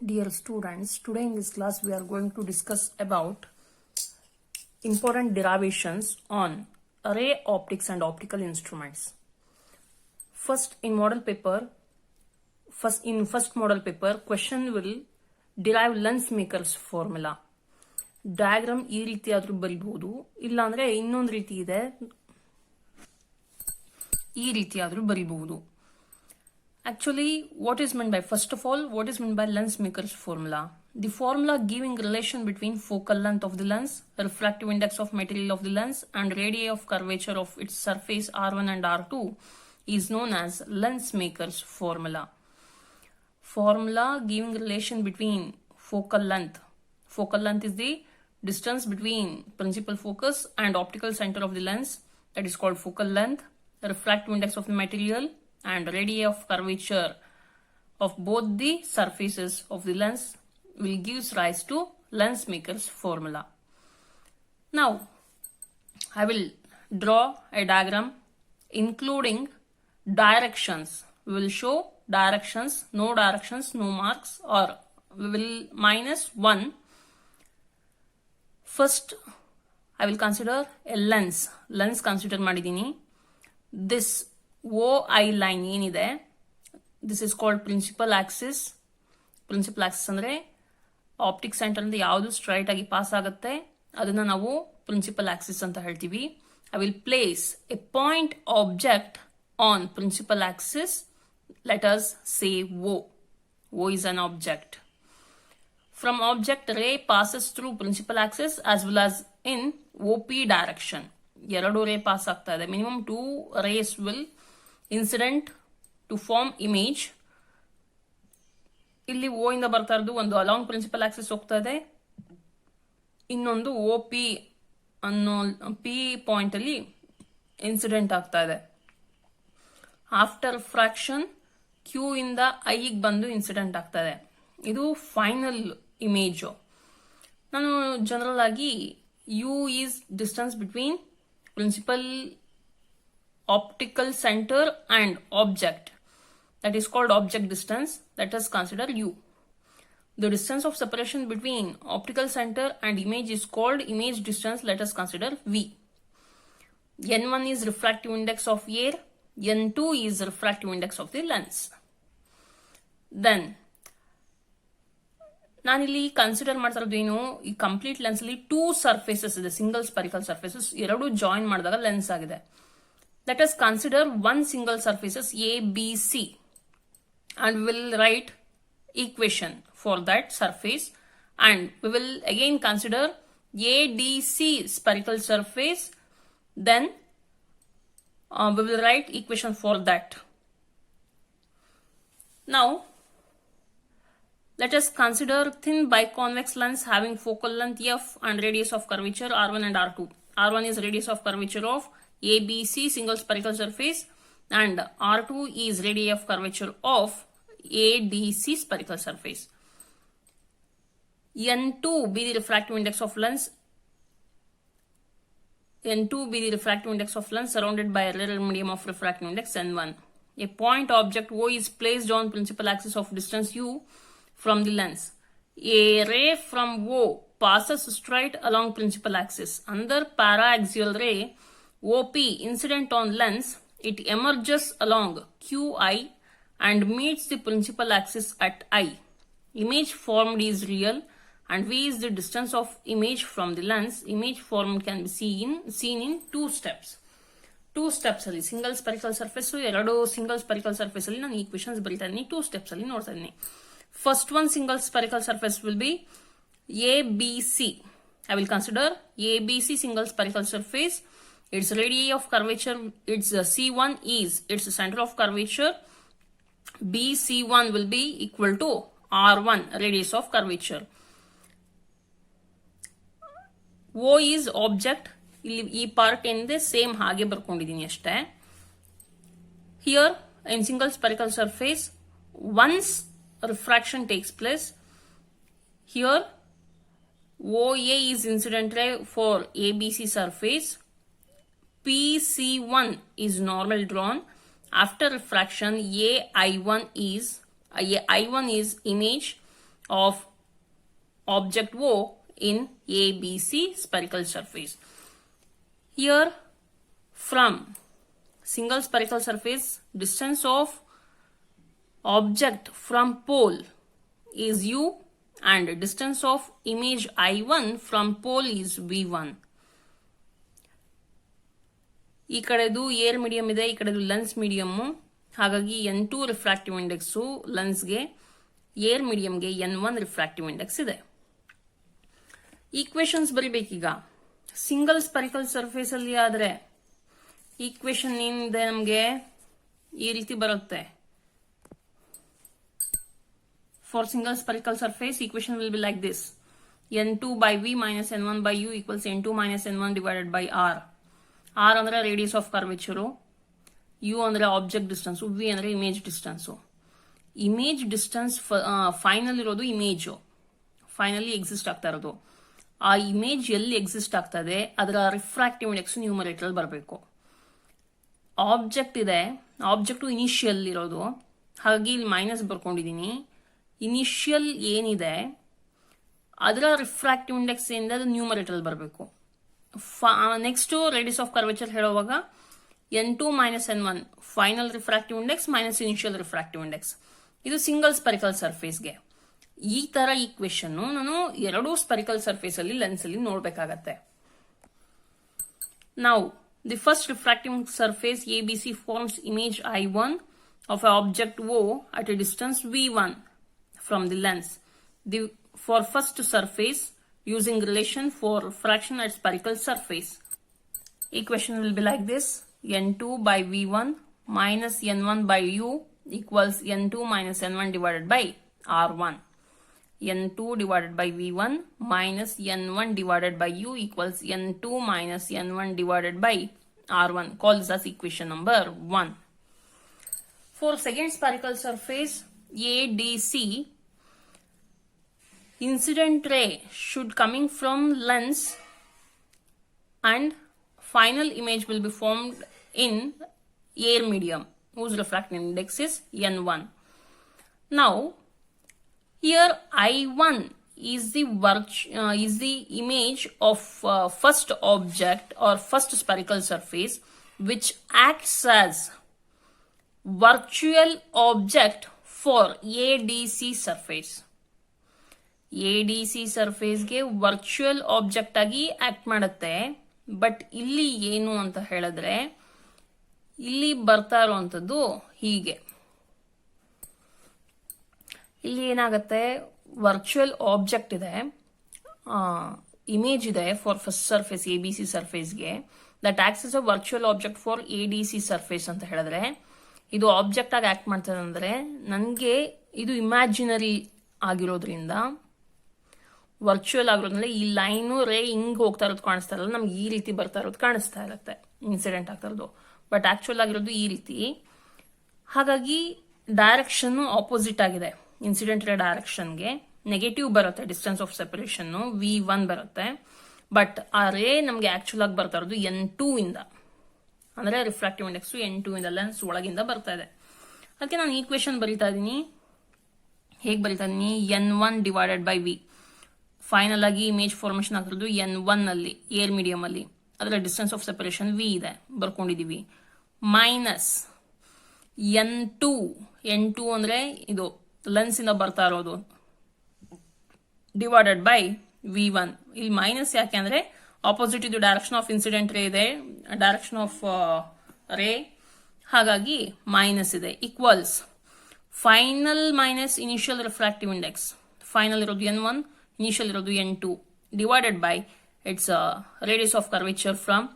Dear students, today in this class we are going to discuss about important derivations on ray optics and optical instruments. First model paper, question will derive lens maker's formula. Diagram ಈ ರೀತಿ ಆದ್ರೂ ಬರಿಬಹುದು, ಇಲ್ಲ ಅಂದ್ರೆ ಇನ್ನೊಂದು ರೀತಿ ಇದೆ, ಈ ರೀತಿ ಆದ್ರೂ ಬರಿಬಹುದು. Actually, what is meant by, first of all, what is meant by lens maker's formula? The formula giving relation between focal length of the lens, refractive index of material of the lens, and radii of curvature of its surface R1 and R2 is known as lens maker's formula. Formula giving relation between focal length. Focal length is the distance between principal focus and optical center of the lens, that is called focal length. Refractive index of the material and radii of curvature of both the surfaces of the lens will give rise to lens maker's formula. Now, I will draw a diagram including directions. We will show directions, no marks, or we will minus 1. First, I will consider a lens. Lens consider madidini. This OI line ಏನಿದೆ, this is called principal axis. Principal axis ಅಂದ್ರೆ optic centre ಇಂದ ಯಾವುದು straight ಆಗಿ pass ಆಗುತ್ತೆ ಅದನ್ನ ನಾವು principal Axis ಅಂತ ಹೇಳ್ತೀವಿ. I will place a point object on principal axis. Let us say O. O is an object. From object, ray passes through principal axis as well as in OP direction. ಎರಡು ರೇ pass ಆಗ್ತಾ ಇದೆ. Minimum 2 rays will incident to form image. ಇಲ್ಲಿ O ಇಂದ ಬರ್ತಾ ಇರೋದು ಒಂದು along principal Axis ಹೋಗ್ತಾ ಇದೆ, ಇನ್ನೊಂದು OP ಅನ್ನೋ P ಪಾಯಿಂಟ್ ಅಲ್ಲಿ ಇನ್ಸಿಡೆಂಟ್ ಆಗ್ತಾ ಇದೆ. ಆಫ್ಟರ್ ಫ್ರಾಕ್ಷನ್ Q ಇಂದ I ಗೆ ಬಂದು ಇನ್ಸಿಡೆಂಟ್ ಆಗ್ತಾ ಇದೆ. ಇದು ಫೈನಲ್ ಇಮೇಜ್. ನಾನು ಜನರಲ್ ಆಗಿ U is distance between principal optical center and object, that is called object distance. Let us consider U. The distance of separation between optical center and image is called image distance. Let us consider V. N1 is refractive index of air, N2 is refractive index of the lens. Then ನಾನಿಲ್ಲಿ consider ಮಾಡ್ತಾ ಇರೋದು ಏನು, ಈ complete lens ಅಲ್ಲಿ 2 surfaces ಇದೆ, single spherical surfaces, ಎರಡು join ಮಾಡಿದಾಗ lens ಆಗಿದೆ. Let us consider one single surfaces ABC and we will write equation for that surface, and we will again consider ADC spherical surface, then we will write equation for that. Now let us consider thin biconvex lens having focal length F and radius of curvature R1 and R2. R1 is radius of curvature of ABC single spherical surface and R2 is radius of curvature of ADC spherical surface. N2 be the refractive index of lens. N2 be the refractive index of lens surrounded by a rare medium of refractive index N1. A point object O is placed on principal axis of distance U from the lens. A ray from O passes straight along principal axis. Under paraaxial ray OP incident on lens, it emerges along QI and meets the principal axis at I. Image formed is real and V is the distance of image from the lens. Image formed can be seen in 2 steps. 2 steps ಅಲ್ಲಿ single spherical surface, ಎರಡು single spherical surface ಅಲ್ಲಿ ನಾನು equations ಬರೀತಾ ಇದ್ದೀನಿ. 2 steps ಅಲ್ಲಿ ನೋಡ್ತಾ ಇದ್ದೀನಿ. First one single spherical surface will be ABC. I will consider ABC single spherical surface. Its radii of curvature, its C1 is its center of curvature. BC1 will be equal to R1 radius of curvature. O is object. ಈ part ಏನಿದೆ same ಹಾಗೆ ಬರ್ಕೊಂಡಿದ್ದೀನಿ ಅಷ್ಟೇ. Here in single spherical surface, once refraction takes place, here OA is incident ray for ABC surface, PC1 is normal drawn. After refraction, I1 is image of object O in ABC spherical surface. Here from single spherical surface, distance of object from pole is U and distance of image I1 from pole is V1. ಈ ಕಡೆದು air medium ಇದೆ, ಈ ಕಡೆದು lens medium. ಹಾಗಾಗಿ N2 refractive index ಲೆನ್ಸ್ಗೆ, air ಮೀಡಿಯಂಗೆ N1 refractive index ಇದೆ. Equations ಬರಿಬೇಕೀಗ. ಸಿಂಗಲ್ ಸ್ಪೆರಿಕಲ್ ಸರ್ಫೇಸ್ ಅಲ್ಲಿ ಆದ್ರೆ ಈಕ್ವೇಶನ್ ಏನಿದೆ ನಮಗೆ ಈ ರೀತಿ ಬರುತ್ತೆ. For single spherical surface equation will be like this: N2 by V minus N1 by U equals N2 minus N1 divided by R. R ಅಂದ್ರೆ ರೇಡಿಯಸ್ ಆಫ್ ಕರ್ವೇಚರು, U ಅಂದ್ರೆ object distance, V ಅಂದ್ರೆ image distance. Image distance final ಇರೋದು image, finally exist ಆಗ್ತಾ ಇರೋದು. ಆ image ಎಲ್ಲಿ exist ಆಗ್ತದೆ ಅದರ ರಿಫ್ರಾಕ್ಟಿವ್ ಇಂಡೆಕ್ಸ್ ನ್ಯೂಮರೇಟರ್ ಅಲ್ಲಿ ಬರಬೇಕು. ಆಬ್ಜೆಕ್ಟ್ ಇದೆ, ಆಬ್ಜೆಕ್ಟು ಇನಿಷಿಯಲ್ ಇರೋದು, ಹಾಗಾಗಿ ಇಲ್ಲಿ ಮೈನಸ್ ಬರ್ಕೊಂಡಿದ್ದೀನಿ. ಇನಿಷಿಯಲ್ ಏನಿದೆ ಅದರ ರಿಫ್ರಾಕ್ಟಿವ್ ಇಂಡೆಕ್ಸ್ ಏನಿದೆ ಅದು ನ್ಯೂಮರೇಟರ್ ಅಲ್ಲಿ ಬರಬೇಕು. ನೆಕ್ಸ್ಟ್ ರೇಡಿಯಸ್ ಆಫ್ ಕರ್ವೇಚರ್ ಹೇಳುವಾಗ N2 minus N1 final refractive index minus initial refractive index. ಇದು ಸಿಂಗಲ್ ಸ್ಪೆರಿಕಲ್ ಸರ್ಫೇಸ್ಗೆ. ಈ ತರ ಈಕ್ವೇಶನ್ ನಾನು ಎರಡೂ ಸ್ಪೆರಿಕಲ್ ಸರ್ಫೇಸ್ ಅಲ್ಲಿ ಲೆನ್ಸ್ ಅಲ್ಲಿ ನೋಡ್ಬೇಕಾಗತ್ತೆ. ನಾವು the first refractive surface ABC forms image I1 of an object O at a distance V1 from the lens. For first surface, using relation for refraction at spherical surface, equation will be like this: N2 by V1 minus N1 by U equals N2 minus N1 divided by R1. N2 divided by V1 minus N1 divided by U equals N2 minus N1 divided by R1. Call this as equation number 1. For second spherical surface ADC, incident ray should coming from lens and final image will be formed in air medium whose refractive index is N1. Now here I1 is the image of first object or first spherical surface which acts as virtual object for ADC surface. ADC ಸರ್ಫೇಸ್ಗೆ virtual object ಆಗಿ act ಮಾಡುತ್ತೆ. But ಇಲ್ಲಿ ಏನು ಅಂತ ಹೇಳಿದ್ರೆ ಇಲ್ಲಿ ಬರ್ತಾ ಇರುವಂತದ್ದು ಹೀಗೆ. ಇಲ್ಲಿ ಏನಾಗುತ್ತೆ, ವರ್ಚುವಲ್ ಆಬ್ಜೆಕ್ಟ್ ಇದೆ, ಇಮೇಜ್ ಇದೆ ಫಾರ್ ಫಸ್ಟ್ ಸರ್ಫೇಸ್ ABC ಸರ್ಫೇಸ್ಗೆ, that acts as a virtual object for ADC surface ಅಂತ ಹೇಳಿದ್ರೆ ಇದು ಆಬ್ಜೆಕ್ಟ್ ಆಗಿ ಆಕ್ಟ್ ಮಾಡ್ತದೆ. ಅಂದ್ರೆ ನನಗೆ ಇದು ಇಮ್ಯಾಜಿನರಿ ಆಗಿರೋದ್ರಿಂದ, ವರ್ಚುವಲ್ ಆಗಿರೋದ್ರಿಂದ ಈ ಲೈನು ರೇ ಹಿಂಗ್ ಹೋಗ್ತಾ ಇರೋದು ಕಾಣಿಸ್ತಾ ಇರಲ್ಲ, ನಮ್ಗೆ ಈ ರೀತಿ ಬರ್ತಾ ಇರೋದು ಕಾಣಿಸ್ತಾ ಇರುತ್ತೆ, ಇನ್ಸಿಡೆಂಟ್ ಆಗ್ತಾ ಇರೋದು. ಬಟ್ ಆಕ್ಚುಯಲ್ ಆಗಿರೋದು ಈ ರೀತಿ. ಹಾಗಾಗಿ ಡೈರೆಕ್ಷನ್ ಆಪೋಸಿಟ್ ಆಗಿದೆ. ಇನ್ಸಿಡೆಂಟ್ ರೇ ಡೈರೆಕ್ಷನ್ಗೆ ನೆಗೆಟಿವ್ ಬರುತ್ತೆ, ಡಿಸ್ಟೆನ್ಸ್ ಆಫ್ ಸೆಪರೇಷನ್ V1 ಬರುತ್ತೆ. ಬಟ್ ಆ ರೇ ನಮ್ಗೆ ಆಕ್ಚುಯಲ್ ಆಗಿ ಬರ್ತಾ ಇರೋದು N2 ಇಂದ, ಅಂದ್ರೆ ರಿಫ್ರಾಕ್ಟಿವ್ ಇಂಡೆಕ್ಸ್ N2 ಇಂದ, ಲೆನ್ಸ್ ಒಳಗಿಂದ ಬರ್ತಾ ಇದೆ. ಅದಕ್ಕೆ ನಾನು ಈಕ್ವೇಶನ್ ಬರೀತಾ ಇದ್ದೀನಿ. ಹೇಗೆ ಬರೀತಾ ಇದೀನಿ? N1 divided by V. Final ಆಗಿ ಇಮೇಜ್ ಫಾರ್ಮೇಶನ್ ಆಗಿರೋದು N1 ಅಲ್ಲಿ, ಏರ್ ಮೀಡಿಯಂ ಅಲ್ಲಿ, ಅದರ ಡಿಸ್ಟೆನ್ಸ್ ಆಫ್ ಸೆಪರೇಷನ್ V ಇದೆ, ಬರ್ಕೊಂಡಿದೀವಿ. ಮೈನಸ್ N2 ಅಂದ್ರೆ ಇದು ಲೆನ್ಸ್ ಇಂದ ಬರ್ತಾ ಇರೋದು, ಡಿವೈಡೆಡ್ ಬೈ V1. ಇಲ್ಲಿ ಮೈನಸ್ ಯಾಕೆ ಅಂದ್ರೆ ಆಪೋಸಿಟ್ ಇದು ಡೈರೆಕ್ಷನ್ ಆಫ್ ಇನ್ಸಿಡೆಂಟ್ ರೇ ಇದೆ, ಡೈರೆಕ್ಷನ್ ಆಫ್ ರೇ, ಹಾಗಾಗಿ ಮೈನಸ್ ಇದೆ. Equals final minus initial refractive index. Final ಇರೋದು N1, ಇನಿಷಿಯಲ್ ಇರೋದು N2, divided by it's radius of curvature from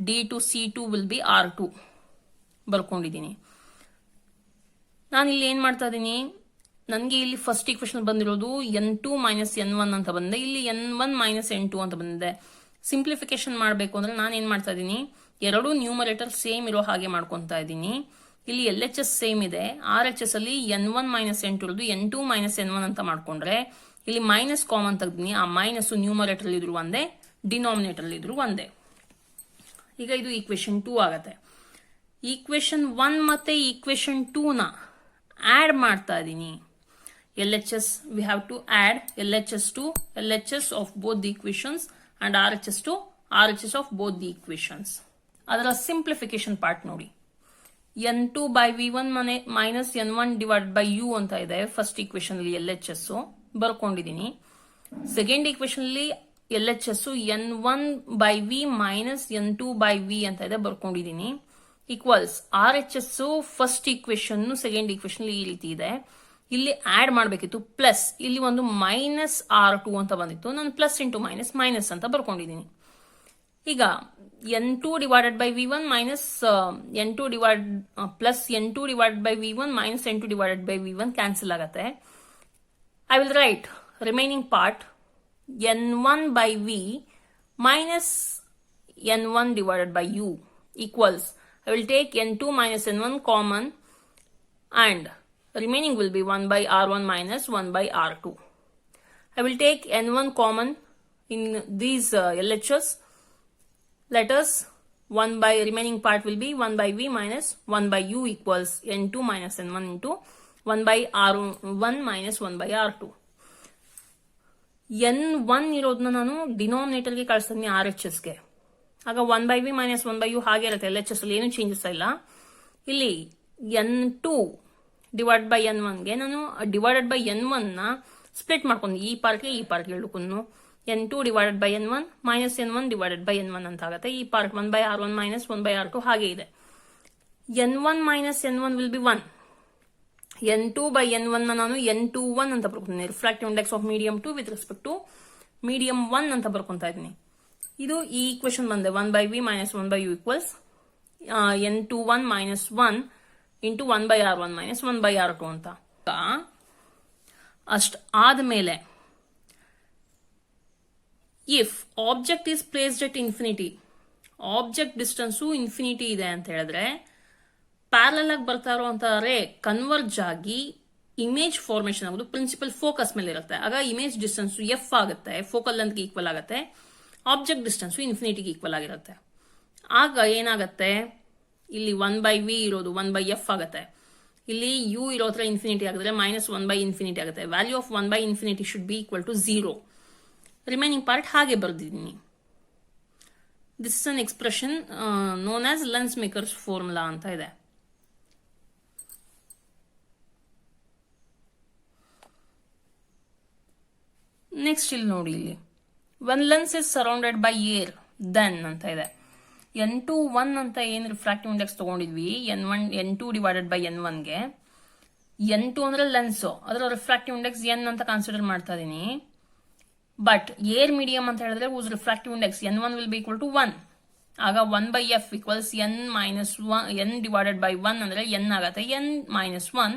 D to C2 will be R2 ಬರ್ಕೊಂಡಿದ್ದೀನಿ. ನಾನು ಇಲ್ಲಿ ಏನ್ ಮಾಡ್ತಾ ಇದ್ದೀನಿ, ನನಗೆ ಇಲ್ಲಿ ಫಸ್ಟ್ ಈಕ್ವೇಶನ್ ಬಂದಿರೋದು N2 ಮೈನಸ್ N1 ಅಂತ ಬಂದಿದೆ, ಇಲ್ಲಿ N1 ಮೈನಸ್ N2 ಅಂತ ಬಂದಿದೆ. ಸಿಂಪ್ಲಿಫಿಕೇಶನ್ ಮಾಡಬೇಕು ಅಂದ್ರೆ ನಾನು ಏನ್ ಮಾಡ್ತಾ ಇದ್ದೀನಿ, ಎರಡು ನ್ಯೂಮರೇಟರ್ ಸೇಮ್ ಇರೋ ಹಾಗೆ ಮಾಡ್ಕೊಂತಾ ಇದ್ದೀನಿ. ಇಲ್ಲಿ LHS ಸೇಮ್ ಇದೆ, RHS ಅಲ್ಲಿ N1 ಮೈನಸ್ N2 ಇರೋದು N2 ಮೈನಸ್ N1 ಅಂತ ಮಾಡ್ಕೊಂಡ್ರೆ ಇಲ್ಲಿ ಮೈನಸ್ ಕಾಮನ್ ತೆಗ್ದಿನಿ. ಆ ಮೈನಸ್ ನ್ಯೂಮರೇಟರ್ ಇದ್ರು ಒಂದೇ, ಡಿನಾಮಿನೇಟರ್ ಇದ್ರು ಒಂದೇ. ಈಗ ಇದು ಈಕ್ವೇಶನ್ 2 ಆಗತ್ತೆ. ಈಕ್ವೇಶನ್ 1 ಮತ್ತೆ ಈಕ್ವೇಶನ್ 2 ನ ಆಡ್ ಮಾಡ್ತಾ ಇದ್ದೀನಿ. LHS, we have to add LHS to LHS of both the equations and RHS to RHS of both the equations. ಅದರ simplification part ನೋಡಿ. n2 by v1 minus n1 divided by u ಅಂತ ಇದೆ first equation ಅಲ್ಲಿ LHS ಬರ್ಕೊಂಡಿದ್ದೀನಿ. Second equation ಅಲ್ಲಿ LHS n1 by v minus n2 by v ಅಂತ ಇದೆ ಬರ್ಕೊಂಡಿದ್ದೀನಿ. Equals RHS first equation second equation ಈ ರೀತಿ ಇದೆ. ಇಲ್ಲಿ ಆಡ್ ಮಾಡಬೇಕಿತ್ತು ಪ್ಲಸ್, ಇಲ್ಲಿ ಒಂದು ಮೈನಸ್ R2 ಅಂತ ಬಂದಿತ್ತು, ನಾನು ಪ್ಲಸ್ ಇಂಟು ಮೈನಸ್ ಮೈನಸ್ ಅಂತ ಬರ್ಕೊಂಡಿದ್ದೀನಿ. ಈಗ n2 divided by v1 minus n2 plus n2 divided by v1 minus n2 divided by v1 cancel ಆಗತ್ತೆ. I will write remaining part n1 by v minus n1 divided by u equals, I will take n2 minus n1 common and remaining will be 1 by r1 minus 1 by r2. I will take n1 common in these LHS. Let us 1 by remaining part will be 1 by v minus 1 by u equals n2 minus n1 into 1 by r1 minus 1 by r2. n1 ಇರೋದನ್ನ ನಾನು ಡಿನಾಮಿನೇಟರ್ಗೆ ಕಳಿಸ್ತೀನಿ RHSಗೆ. ಆಗ 1 by v minus 1 by u ಹಾಗೆ ಇರುತ್ತೆ. LHS ಅಲ್ಲಿ ಏನು changes ಇಲ್ಲ. ಇಲ್ಲಿ n2 ಡಿವೈಡ್ ಬೈ n1ಗೆ ನಾನು ಡಿವೈಡೆಡ್ ಬೈ n1 ನ ಸ್ಪ್ಲಿಟ್ ಮಾಡ್ಕೊಂಡು ಈ ಪಾರ್ಟ್ಗೆ ಹೇಳ್ಕೊಂಡು n2 divided by n1 minus n1 divided by n1 ಅಂತ ಆಗುತ್ತೆ. ಈ part 1 by r1 minus 1 by r2 ಹಾಗೆ ಇದೆ. n1 minus n1 will be 1. n2 by n1 ನ ನಾನು n21 ಅಂತ ಬರ್ಕೊಂತೀನಿ. Refractive index of medium 2 with respect to medium 1 ಅಂತ ಬರ್ಕೊಂತಾ ಇದ್ದೀನಿ. ಇದು ಈ ಈಕ್ವೇಶನ್ ಬಂದೆ 1 by v minus 1 by u equals n21 minus 1 into 1 by r1 minus 1 by r2 ಅಂತ. ಅಷ್ಟ ಆದ್ಮೇಲೆ if object is placed at infinity, object distance infinity ಇದೆ ಅಂತ ಹೇಳಿದ್ರೆ ಪ್ಯಾರಲಲ್ ಆಗಿ ಬರ್ತಾ ಇರುವಂತ ರೇ ಕನ್ವರ್ಜ್ ಆಗಿ ಇಮೇಜ್ ಫಾರ್ಮೇಶನ್ ಆಗೋದು ಪ್ರಿನ್ಸಿಪಲ್ ಫೋಕಸ್ ಮೇಲೆ ಇರುತ್ತೆ. ಆಗ ಇಮೇಜ್ ಡಿಸ್ಟೆನ್ಸ್ ಎಫ್ ಆಗುತ್ತೆ, ಫೋಕಲ್ ಲೆಂತ್ಗೆ ಈಕ್ವಲ್ ಆಗುತ್ತೆ. ಆಬ್ಜೆಕ್ಟ್ ಡಿಸ್ಟೆನ್ಸ್ ಇನ್ಫಿನಿಟಿಗೆ ಈಕ್ವಲ್ ಆಗಿರುತ್ತೆ. ಆಗ ಏನಾಗುತ್ತೆ, ಇಲ್ಲಿ 1 by v ಇರೋದು 1 by f ಆಗುತ್ತೆ. ಇಲ್ಲಿ u ಇರೋದ್ರ ಇನ್ಫಿನಿಟಿ ಆಗಿದ್ರೆ ಮೈನಸ್ 1 by ಇನ್ಫಿನಿಟಿ ಆಗುತ್ತೆ. Value of 1 by infinity should be equal to 0. Remaining part ಹಾಗೆ ಬರ್ದಿದ್ದೀನಿ. This is an expression known as lens makers formula ಅಂತ ಇದೆ. ನೆಕ್ಸ್ಟ್ ಇಲ್ಲಿ ನೋಡಿ, ಇಲ್ಲಿ one lens is surrounded by air then ಅಂತ ಇದೆ. n2 1 ಅಂತ ಏನ್ ರಿಫ್ರಾಕ್ಟಿವ್ ಇಂಡೆಕ್ಸ್ ತಗೊಂಡಿದ್ವಿ n2 ಡಿವೈಡೆಡ್ ಬೈ n1ಗೆ, n2 ಅಂದ್ರೆ ಲೆನ್ಸ್, ಅದರ ರಿಫ್ರಾಕ್ಟಿವ್ ಇಂಡೆಕ್ಸ್ n ಅಂತ ಕನ್ಸಿಡರ್ ಮಾಡ್ತಾ ಇದೀನಿ. ಬಟ್ ಏರ್ ಮೀಡಿಯಂ ಅಂತ ಹೇಳಿದ್ರೆ whose refractive index n1 will be equal to 1. ಆಗ 1 by f equals n minus 1 n divided by 1 ಅಂದ್ರೆ n ಆಗತ್ತೆ, n minus 1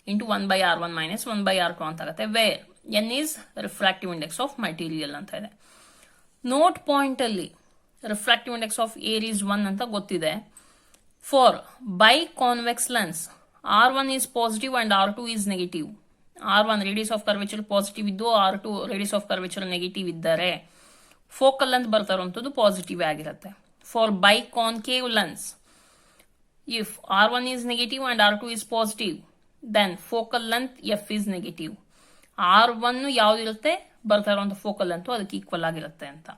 into 1 by r1 minus 1 by r2 ಅಂತ ಆಗತ್ತೆ. Where n is refractive index of material ಅಂತ ಇದೆ. Note point ಅಲ್ಲಿ refractive index of air is 1 ಅಂತ ಗೊತ್ತಿದೆ. For biconvex lens r1 is positive and r2 is negative. r1 radius of curvature positive ಇದ್ದು r2 radius of curvature negative ಇದ್ದರೆ focal length ಬರ್ತಾ ಇರುವಂತದ್ದು positive ಆಗಿರುತ್ತೆ. For biconcave lens if r1 is negative and r2 is positive then focal length f is negative. r1 ಯಾವ್ದಿರುತ್ತೆ ಬರ್ತಾ ಇರುವಂತ focal length ಅದಕ್ಕೆ equal ಆಗಿರುತ್ತೆ ಅಂತ.